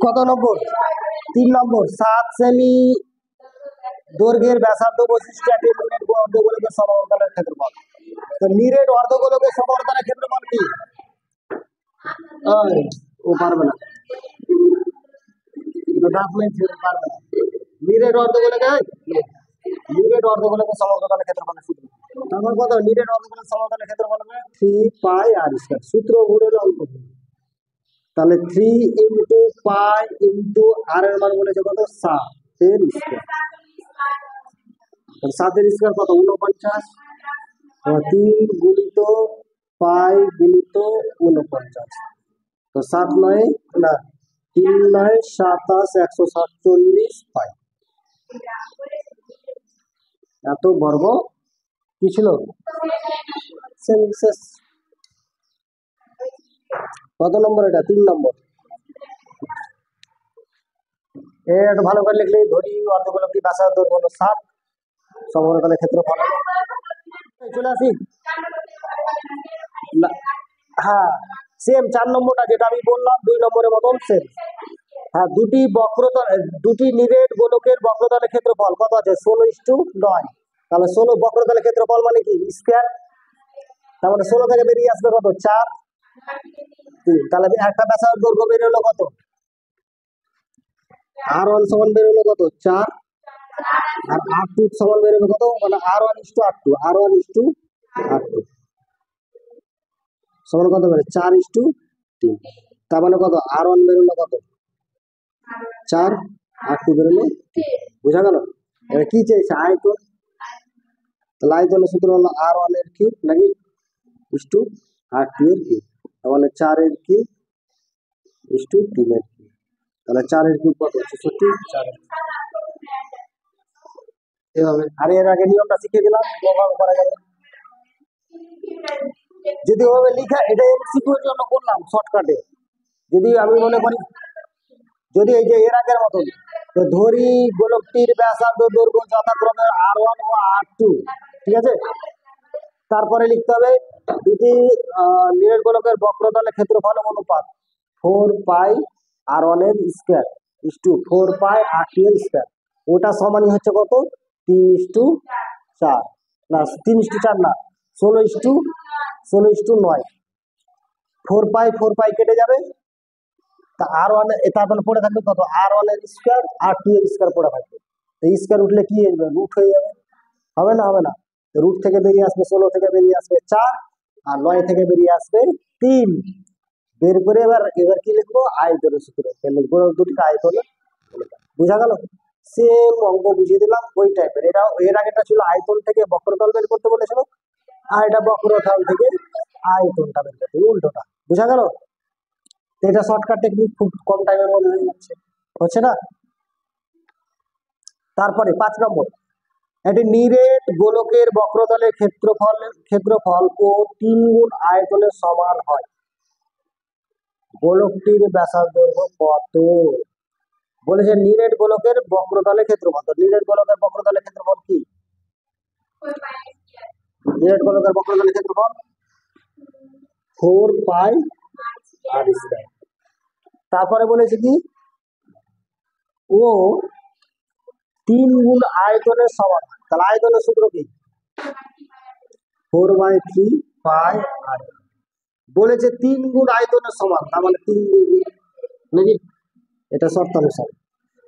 কত নম্বর? 3 নম্বর। 7 সেমি দৈর্ঘ্যের ব্যাসার্ধ বৈশিষ্ট্য একটি নিরেট অর্ধগোলকের সমতলের ক্ষেত্রফল। তো নিরেট অর্ধগোলকের সমতলের ক্ষেত্রফল কি? ও পারবে না, পারবে না। নিরেট অর্ধগোলকের সমতলের ক্ষেত্রফল সূত্র। তারপর কত? নিরেট অর্ধগোলকের সমতলের ক্ষেত্রফল হবে 3 পাই আর স্কয়ার। সূত্র ঘুরে অঙ্ক। তাহলে 3 ইন্টু পাই ইন্টু আর এর মান বলেছে কত? 7 এর স্কয়ার। 7 এর স্কয়ার কত? 49। 3 গুণিত পাই গুণিত 49। তো 7 9 না 3 9 27 147 পাই। এত বর্গ কি ছিল? কত নম্বর এটা? 3 নম্বর। এটা ভালো করে লিখলে ধরি অর্ধগোলকটি ব্যাসার্ধ হলো 7, সমতলের ক্ষেত্রফল হলো। চলে আসি। হ্যাঁ সেম 4 নম্বরটা যেটা আমি বললাম 2 নম্বরের মতন সেম। হ্যাঁ দুটি নিরেট গোলকের বক্রতলের ক্ষেত্রফল কত আছে? 16:9। তাহলে 16 বক্রতলের ক্ষেত্রফল মানে কি? স্কয়ার। তার মানে 16 থেকে বেরিয়ে আসবে কত? 4। তাহলে একটা ব্যাসার্ধ দৈর্ঘ্য বের হলো কত? R1 সমান বের হলো কত? 4। আর R2 সমান বের হলো কত? মানে R1:R2 সমান কত বের? 4:3। তার মানে কত? R1 বের হলো কত? 4, R2 বের হলো। বুঝা গেল? এটা কি চাইছে? আয়তন। তাহলে আয়তনের সূত্র হলো R1 এর কিউব নাকি ইস্টু R2 এর কিউব। তাহলে 4 এর কিউব ইস্টু 3 এর কিউব। তাহলে 4 এর কিউব কত? 64। 4 এভাবে। আর এর আগে নিয়মটা শিখিয়ে দিলাম, ওভাবে করা যাবে। যদি ওভাবে লিখা, এটা এমসিকিউর জন্য করলাম শর্টকাটে। যদি আমি মনে করি যদি এই যে এর আগের মতন ধরি গোলকটির ব্যাসার্ধ দৈর্ঘ্য যথাক্রমে R1 ও R2, ঠিক আছে? তারপরে লিখতে হবে দুটি নিরেট গোলকের বক্রতলের ক্ষেত্রফল অনুপাত 4 পাই R1 এর স্কয়ার ইস্টু 4 পাই R2 এর স্কয়ার। ওটা সমানই হচ্ছে কত? 3:4 না 3:4 না 16:9। 4 পাই কেটে যাবে। তা R1 তারপরে পড়ে থাকবে কত? R1 এর স্কয়ার R2 এর স্কয়ার পড়ে থাকবে। তো স্কয়ার উঠলে কি আসবে? রুট হয়ে যাবে। হবে না? হবে না। রুট থেকে বেরিয়ে আসবে 16 থেকে বেরিয়ে আসবে 4 আর 9 থেকে বেরিয়ে আসবে 3। বের করে এবার কি লিখবো? আয়তনের সূত্র লিখবো। দুটি আয়তন। বুঝা গেল? সেম অঙ্ক বুঝিয়ে দিলাম ওই টাইপের। এটা এর আগেটা ছিল আয়তন থেকে বক্রতল বের করতে বলেছিল, আর এটা বক্রতল থেকে আয়তনটা বের করতে, উল্টোটা। বুঝা গেল? এটা শর্টকাট টেকনিক, খুব কম টাইমের মধ্যে হয়ে যাচ্ছে, হচ্ছে না? তারপরে 5 নম্বর, একটি নিরেট গোলকের বক্রতলের ক্ষেত্রফল ও 3 গুণ আয়তনের সমান হয়। গোলকটির ব্যাসার্ধ কত? বলেছে নিরেট গোলকের বক্রতলের ক্ষেত্রফল। তো নিরেট গোলকের বক্রতলের ক্ষেত্রফল কি? নিরেট গোলকের বক্রতলের ক্ষেত্রফল 4 পাই আর স্কয়ার। তারপরে বলেছে কি? ও 3 গুণ আয়তনের সমান। তাহলে আয়তনের সূত্র কি? 4/3 পাই আর। বলেছে 3 গুণ আয়তনের সমান, তার মানে 3 গুণ নাকি? এটা শর্তানুসার।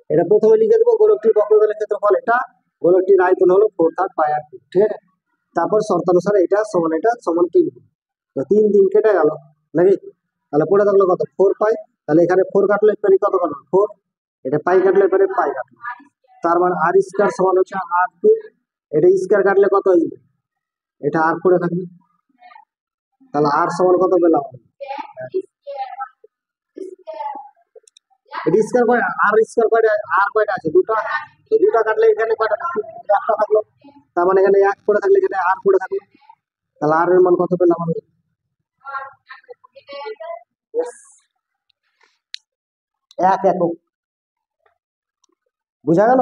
এটা প্রথমে লিখে দেবো গোলকটির বক্রতলের ক্ষেত্রফল, এটা গোলকটির আয়তন হলো 4 পাই আর 2, ঠিক আছে? তারপর শর্তানুসারে এটা সমান 3 গুণ। তো 3 3 কেটে গেল নাকি? তাহলে পড়ে থাকলো কত? 4 পাই। তাহলে এখানে 4 কাটলে এখানে কত কাটলো? 4। এটা পাই কাটলে এখানে পাই কাটলো। তার মানে আর স্কয়ার সমান হচ্ছে R2। এটা স্কয়ার কাটলে কত হয়ে যাবে? এটা আর পড়ে থাকবে। তাহলে আর সমান কত পেলাম? এটা স্কয়ার করে আর স্কয়ার করে আর কয়টা আছে? দুটো। তো দুটো কাটলে এখানে কয়টা থাকলো? একটা থাকলো। তার মানে এখানে 1 পড়ে থাকলে এখানে আর পড়ে থাকলো। তাহলে আর এর মান কত পেলাম আমি? 1 একক। বুঝা গেল?